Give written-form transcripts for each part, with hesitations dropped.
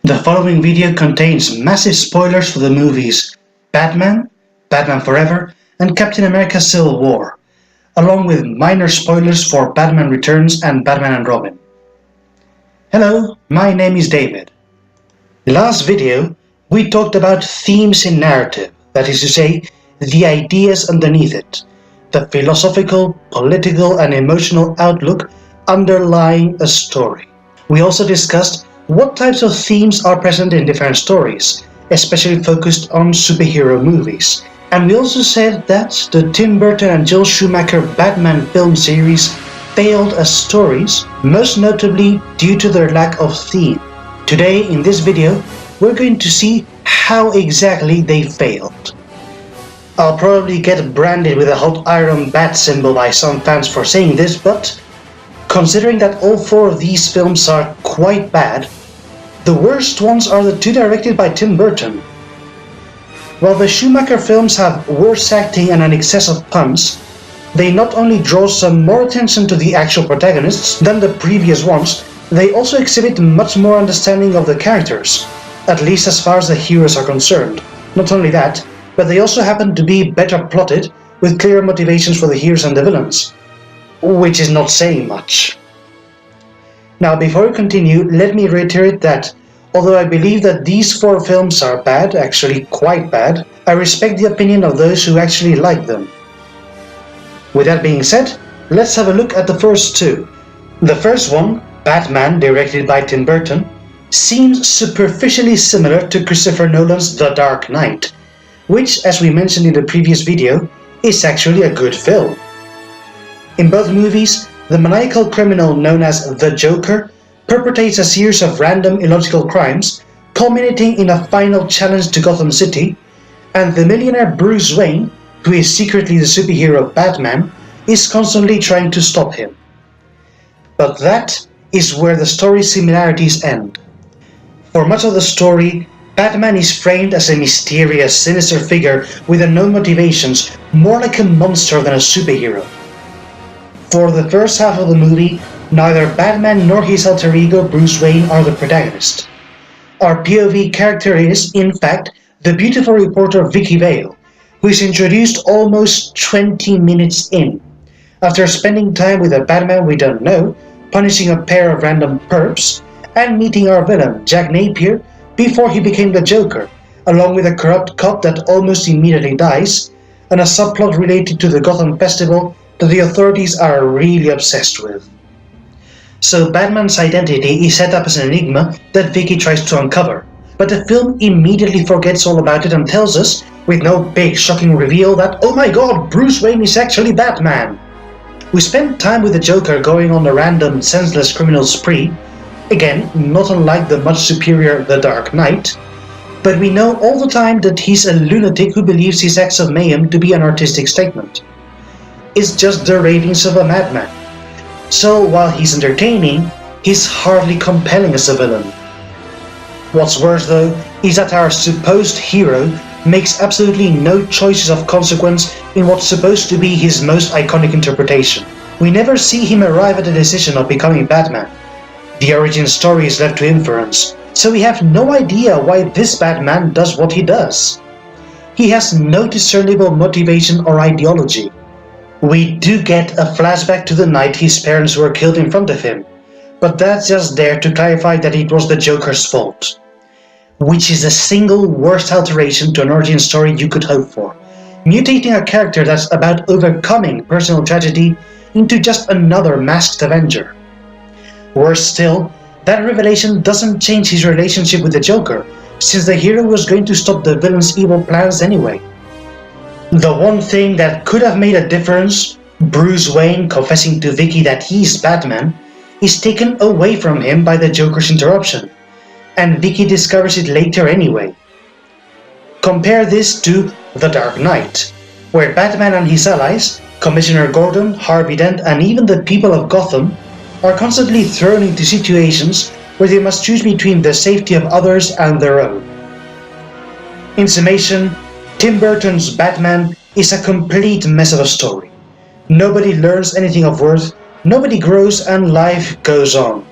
The following video contains massive spoilers for the movies Batman, Batman Forever, and Captain America Civil War, along with minor spoilers for Batman Returns and Batman and Robin. Hello, my name is David. Last video, we talked about themes in narrative, that is to say, the ideas underneath it, the philosophical, political, and emotional outlook underlying a story. We also discussed what types of themes are present in different stories, especially focused on superhero movies. And we also said that the Tim Burton and Joel Schumacher Batman film series failed as stories, most notably due to their lack of theme. Today, in this video, we're going to see how exactly they failed. I'll probably get branded with a hot iron bat symbol by some fans for saying this, but considering that all four of these films are quite bad, the worst ones are the two directed by Tim Burton. While the Schumacher films have worse acting and an excess of puns, they not only draw some more attention to the actual protagonists than the previous ones, they also exhibit much more understanding of the characters, at least as far as the heroes are concerned. Not only that, but they also happen to be better plotted, with clearer motivations for the heroes and the villains, which is not saying much. Now, before we continue, let me reiterate that, although I believe that these four films are bad, actually quite bad, I respect the opinion of those who actually like them. With that being said, let's have a look at the first two. The first one, Batman, directed by Tim Burton, seems superficially similar to Christopher Nolan's The Dark Knight, which, as we mentioned in the previous video, is actually a good film. In both movies, the maniacal criminal known as the Joker perpetrates a series of random illogical crimes, culminating in a final challenge to Gotham City, and the millionaire Bruce Wayne, who is secretly the superhero Batman, is constantly trying to stop him. But that is where the story's similarities end. For much of the story, Batman is framed as a mysterious, sinister figure with unknown motivations, more like a monster than a superhero. For the first half of the movie, neither Batman nor his alter ego Bruce Wayne are the protagonist. Our POV character is, in fact, the beautiful reporter Vicky Vale, who is introduced almost 20 minutes in, after spending time with a Batman we don't know, punishing a pair of random perps, and meeting our villain, Jack Napier, before he became the Joker, along with a corrupt cop that almost immediately dies, and a subplot related to the Gotham Festival that the authorities are really obsessed with. So Batman's identity is set up as an enigma that Vicky tries to uncover, but the film immediately forgets all about it and tells us, with no big shocking reveal, that oh my god, Bruce Wayne is actually Batman! We spend time with the Joker going on a random senseless criminal spree, again, not unlike the much superior The Dark Knight, but we know all the time that he's a lunatic who believes his acts of mayhem to be an artistic statement. It's just the ravings of a madman. So while he's entertaining, he's hardly compelling as a villain. What's worse though, is that our supposed hero makes absolutely no choices of consequence in what's supposed to be his most iconic interpretation. We never see him arrive at a decision of becoming Batman. The origin story is left to inference, so we have no idea why this Batman does what he does. He has no discernible motivation or ideology. We do get a flashback to the night his parents were killed in front of him, but that's just there to clarify that it was the Joker's fault, which is the single worst alteration to an origin story you could hope for, mutating a character that's about overcoming personal tragedy into just another masked Avenger. Worse still, that revelation doesn't change his relationship with the Joker, since the hero was going to stop the villain's evil plans anyway. The one thing that could have made a difference, Bruce Wayne confessing to Vicky that he's Batman, is taken away from him by the Joker's interruption, and Vicky discovers it later anyway. Compare this to The Dark Knight, where Batman and his allies, Commissioner Gordon, Harvey Dent, and even the people of Gotham, are constantly thrown into situations where they must choose between the safety of others and their own. In summation, Tim Burton's Batman is a complete mess of a story. Nobody learns anything of worth, nobody grows, and life goes on.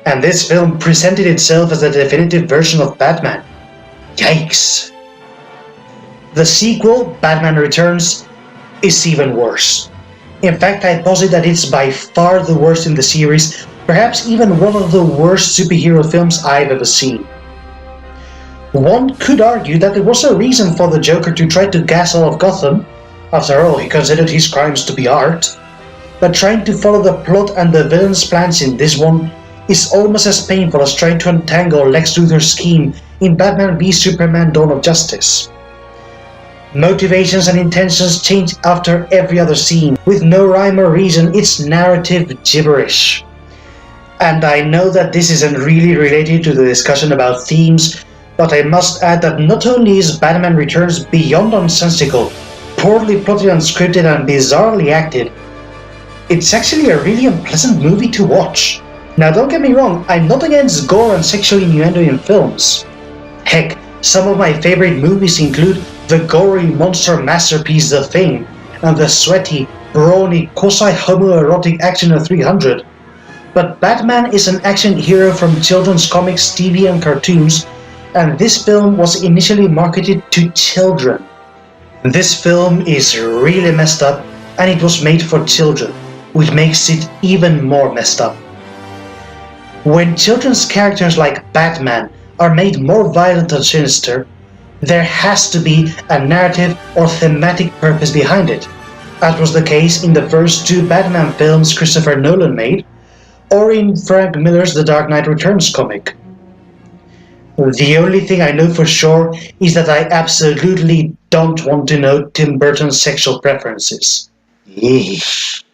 And this film presented itself as the definitive version of Batman. Yikes! The sequel, Batman Returns, is even worse. In fact, I posit that it's by far the worst in the series, perhaps even one of the worst superhero films I've ever seen. One could argue that there was a reason for the Joker to try to gas all of Gotham. After all, he considered his crimes to be art. But trying to follow the plot and the villain's plans in this one is almost as painful as trying to untangle Lex Luthor's scheme in Batman v Superman: Dawn of Justice. Motivations and intentions change after every other scene. With no rhyme or reason, it's narrative gibberish. And I know that this isn't really related to the discussion about themes, but I must add that not only is Batman Returns beyond nonsensical, poorly plotted, unscripted, and bizarrely acted, it's actually a really unpleasant movie to watch. Now don't get me wrong, I'm not against gore and sexual innuendo in films. Heck, some of my favorite movies include the gory monster masterpiece The Thing, and the sweaty, brawny, quasi-homoerotic action of 300. But Batman is an action hero from children's comics, TV and cartoons, and this film was initially marketed to children. This film is really messed up, and it was made for children, which makes it even more messed up. When children's characters like Batman are made more violent and sinister, there has to be a narrative or thematic purpose behind it, as was the case in the first two Batman films Christopher Nolan made, or in Frank Miller's The Dark Knight Returns comic. The only thing I know for sure is that I absolutely don't want to know Tim Burton's sexual preferences. Eesh.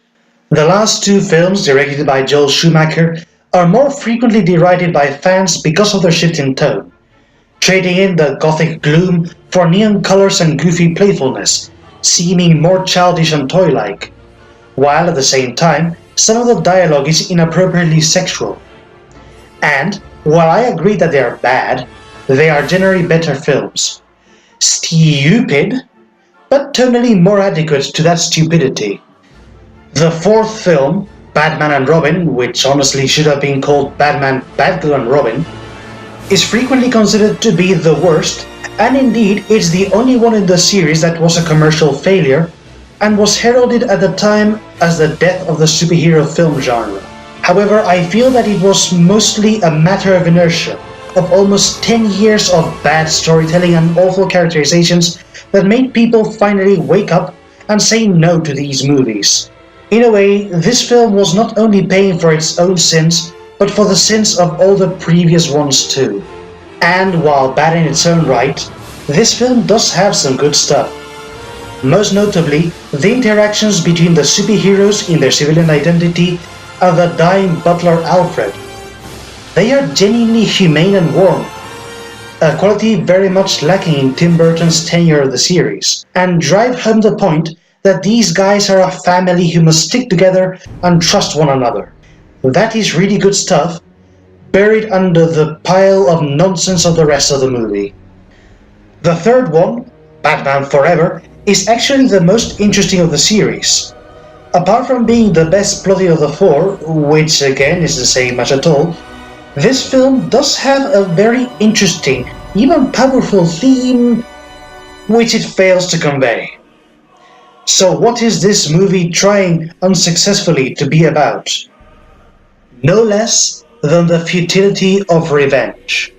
The last two films, directed by Joel Schumacher, are more frequently derided by fans because of their shift in tone, trading in the gothic gloom for neon colors and goofy playfulness, seeming more childish and toy-like, while at the same time, some of the dialogue is inappropriately sexual. And, while I agree that they are bad, they are generally better films. Stupid, but tonally more adequate to that stupidity. The fourth film, Batman and Robin, which honestly should have been called Batman, Batgirl and Robin, is frequently considered to be the worst, and indeed it's the only one in the series that was a commercial failure, and was heralded at the time as the death of the superhero film genre. However, I feel that it was mostly a matter of inertia, of almost 10 years of bad storytelling and awful characterizations that made people finally wake up and say no to these movies. In a way, this film was not only paying for its own sins, but for the sins of all the previous ones too. And while bad in its own right, this film does have some good stuff. Most notably, the interactions between the superheroes in their civilian identity and the dying butler Alfred. They are genuinely humane and warm, a quality very much lacking in Tim Burton's tenure of the series, and drive home the point that these guys are a family who must stick together and trust one another. That is really good stuff, buried under the pile of nonsense of the rest of the movie. The third one, Batman Forever, is actually the most interesting of the series. Apart from being the best plotted of the four, which again isn't saying much at all, this film does have a very interesting, even powerful theme, which it fails to convey. So what is this movie trying unsuccessfully to be about? No less than the futility of revenge.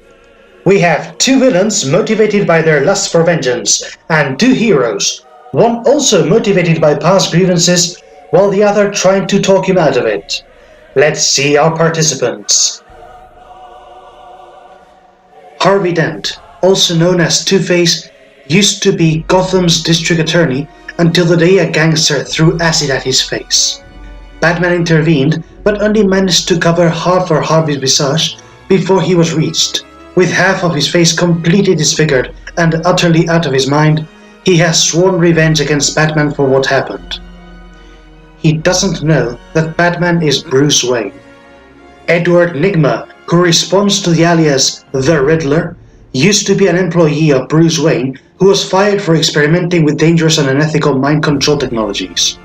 We have two villains motivated by their lust for vengeance, and two heroes, one also motivated by past grievances, while the other trying to talk him out of it. Let's see our participants. Harvey Dent, also known as Two-Face, used to be Gotham's district attorney until the day a gangster threw acid at his face. Batman intervened, but only managed to cover half of Harvey's visage before he was reached. With half of his face completely disfigured and utterly out of his mind, he has sworn revenge against Batman for what happened. He doesn't know that Batman is Bruce Wayne. Edward Nygma, who responds to the alias The Riddler, used to be an employee of Bruce Wayne who was fired for experimenting with dangerous and unethical mind control technologies.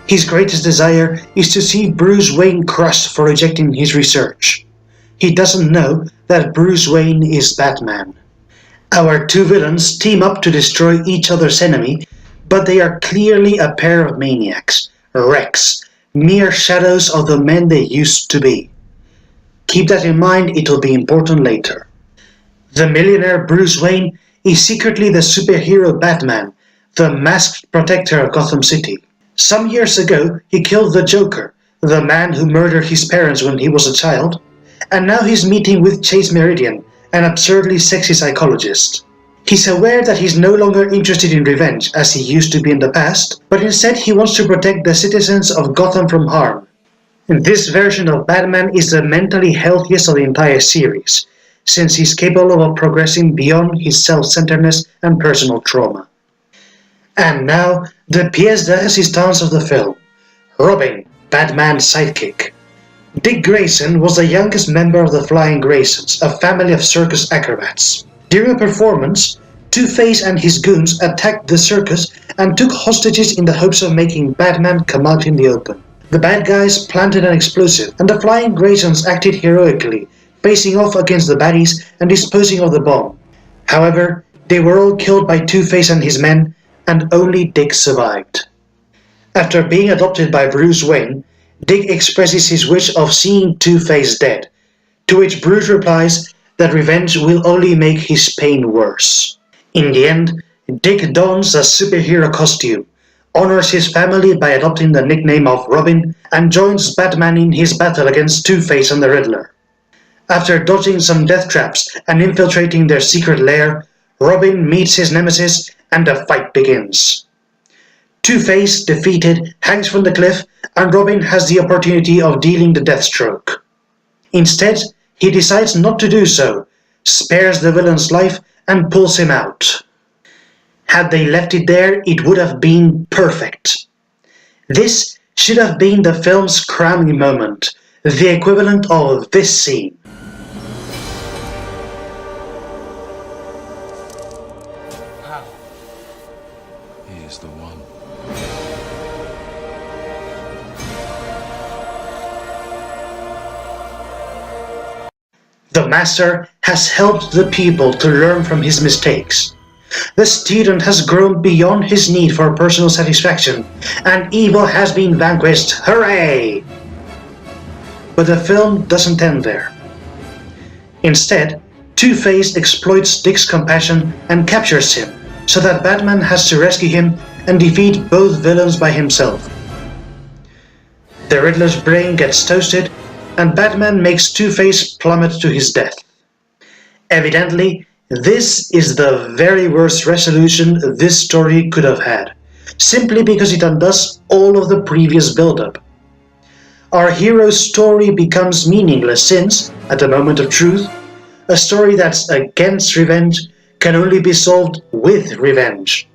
His greatest desire is to see Bruce Wayne crushed for rejecting his research. he doesn't know that Bruce Wayne is Batman. Our two villains team up to destroy each other's enemy, but they are clearly a pair of maniacs, wrecks, mere shadows of the men they used to be. Keep that in mind, it'll be important later. The millionaire Bruce Wayne is secretly the superhero Batman, the masked protector of Gotham City. Some years ago, he killed the Joker, the man who murdered his parents when he was a child, and now he's meeting with Chase Meridian, an absurdly sexy psychologist. He's aware that he's no longer interested in revenge as he used to be in the past, but instead he wants to protect the citizens of Gotham from harm. This version of Batman is the mentally healthiest of the entire series, since he's capable of progressing beyond his self-centeredness and personal trauma. And now, the pièce de résistance of the film, Robin, Batman's sidekick. Dick Grayson was the youngest member of the Flying Graysons, a family of circus acrobats. During a performance, Two-Face and his goons attacked the circus and took hostages in the hopes of making Batman come out in the open. The bad guys planted an explosive, and the Flying Graysons acted heroically, facing off against the baddies and disposing of the bomb. However, they were all killed by Two-Face and his men, and only Dick survived. After being adopted by Bruce Wayne, Dick expresses his wish of seeing Two-Face dead, to which Bruce replies that revenge will only make his pain worse. In the end, Dick dons a superhero costume, honors his family by adopting the nickname of Robin, and joins Batman in his battle against Two-Face and the Riddler. After dodging some death traps and infiltrating their secret lair, Robin meets his nemesis and the fight begins. Two-Face, defeated, hangs from the cliff, and Robin has the opportunity of dealing the death stroke. Instead, he decides not to do so, spares the villain's life, and pulls him out. Had they left it there, it would have been perfect. This should have been the film's crowning moment, the equivalent of this scene. He is the one. The master has helped the pupil to learn from his mistakes. The student has grown beyond his need for personal satisfaction, and evil has been vanquished. Hooray! But the film doesn't end there. Instead, Two-Face exploits Dick's compassion and captures him, so that Batman has to rescue him and defeat both villains by himself. The Riddler's brain gets toasted, and Batman makes Two-Face plummet to his death. Evidently, this is the very worst resolution this story could have had, simply because it undoes all of the previous build-up. Our hero's story becomes meaningless since, at the moment of truth, a story that's against revenge can only be solved with revenge.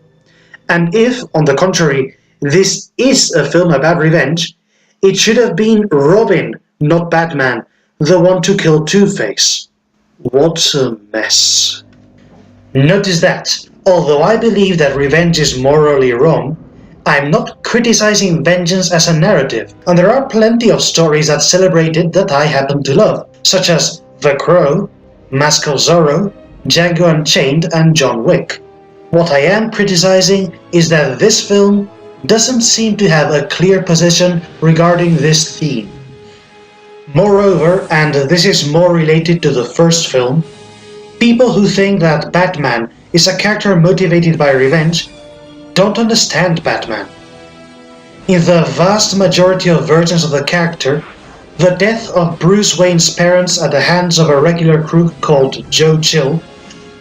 And if, on the contrary, this is a film about revenge, it should have been Robin, not Batman, the one to kill Two-Face. What a mess. Notice that, although I believe that revenge is morally wrong, I'm not criticizing vengeance as a narrative, and there are plenty of stories that celebrate it that I happen to love, such as The Crow, Mask of Zorro, Django Unchained, and John Wick. What I am criticizing is that this film doesn't seem to have a clear position regarding this theme. Moreover, and this is more related to the first film, people who think that Batman is a character motivated by revenge don't understand Batman. In the vast majority of versions of the character, the death of Bruce Wayne's parents at the hands of a regular crook called Joe Chill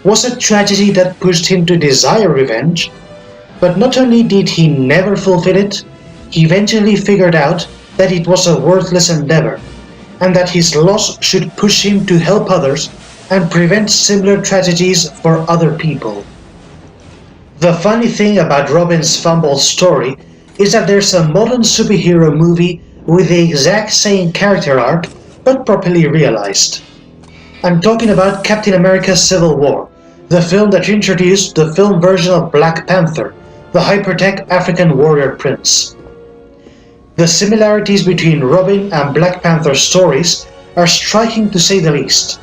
was a tragedy that pushed him to desire revenge, but not only did he never fulfill it, he eventually figured out that it was a worthless endeavor, and that his loss should push him to help others and prevent similar tragedies for other people. The funny thing about Robin's fumbled story is that there's a modern superhero movie with the exact same character arc, but properly realized. I'm talking about Captain America Civil War, the film that introduced the film version of Black Panther, the hypertech African warrior prince. The similarities between Robin and Black Panther stories are striking to say the least.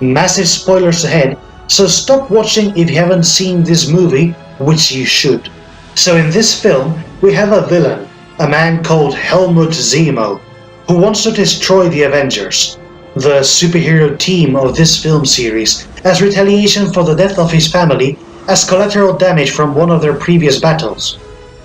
Massive spoilers ahead, so stop watching if you haven't seen this movie, which you should. So in this film, we have a villain, a man called Helmut Zemo, who wants to destroy the Avengers, the superhero team of this film series, as retaliation for the death of his family as collateral damage from one of their previous battles,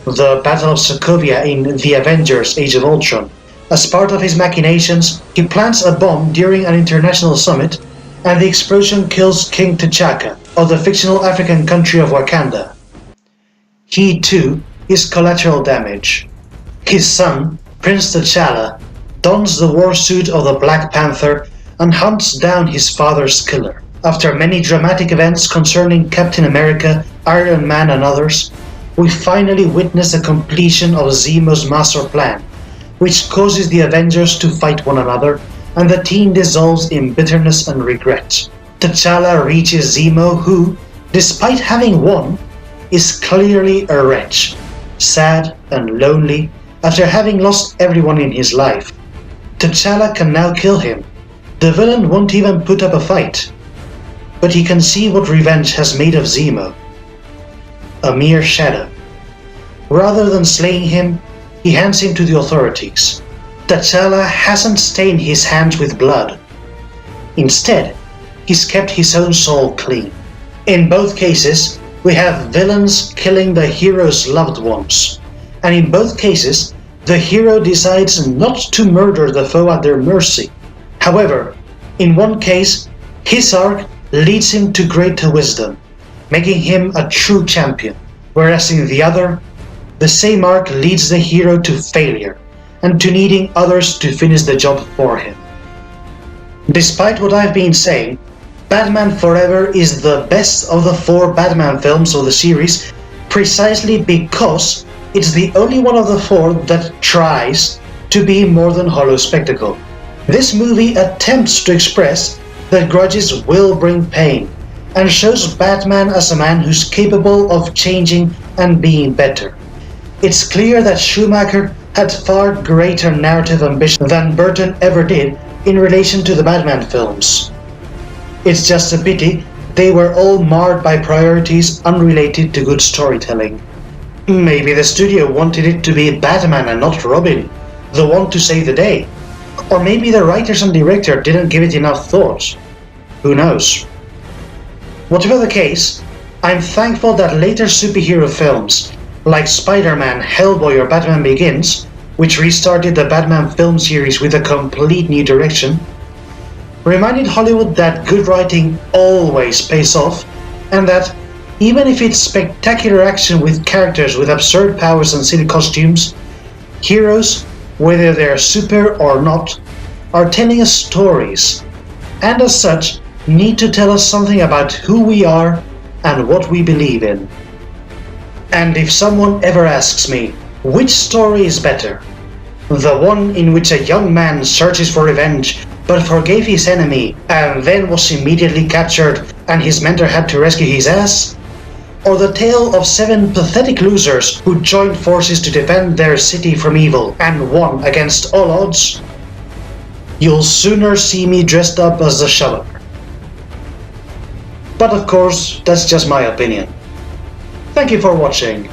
the Battle of Sokovia in The Avengers Age of Ultron. As part of his machinations, he plants a bomb during an international summit, and the explosion kills King T'Chaka of the fictional African country of Wakanda. He too is collateral damage. His son, Prince T'Challa, dons the war suit of the Black Panther and hunts down his father's killer. After many dramatic events concerning Captain America, Iron Man and others, we finally witness the completion of Zemo's master plan, which causes the Avengers to fight one another, and the team dissolves in bitterness and regret. T'Challa reaches Zemo who, despite having won, is clearly a wretch, sad and lonely after having lost everyone in his life. T'Challa can now kill him. The villain won't even put up a fight. But he can see what revenge has made of Zemo. A mere shadow. Rather than slaying him, he hands him to the authorities. T'Challa hasn't stained his hands with blood. Instead, he's kept his own soul clean. In both cases, we have villains killing the hero's loved ones. And in both cases, the hero decides not to murder the foe at their mercy. However, in one case, his arc leads him to greater wisdom, making him a true champion, whereas in the other, the same arc leads the hero to failure, and to needing others to finish the job for him. Despite what I've been saying, Batman Forever is the best of the 4 Batman films of the series, precisely because it's the only one of the 4 that tries to be more than hollow spectacle. This movie attempts to express that grudges will bring pain, and shows Batman as a man who's capable of changing and being better. It's clear that Schumacher had far greater narrative ambition than Burton ever did in relation to the Batman films. It's just a pity they were all marred by priorities unrelated to good storytelling. Maybe the studio wanted it to be Batman and not Robin, the one to save the day. Or maybe the writers and director didn't give it enough thought. Who knows? Whatever the case, I'm thankful that later superhero films, like Spider-Man, Hellboy or Batman Begins, which restarted the Batman film series with a complete new direction, reminded Hollywood that good writing always pays off, and that even if it's spectacular action with characters with absurd powers and silly costumes, heroes, whether they're super or not, are telling us stories, and as such need to tell us something about who we are and what we believe in. And if someone ever asks me, which story is better? The one in which a young man searches for revenge but forgave his enemy and then was immediately captured and his mentor had to rescue his ass? Or the tale of 7 pathetic losers who joined forces to defend their city from evil and won against all odds? You'll sooner see me dressed up as the Shoveler. But of course, that's just my opinion. Thank you for watching.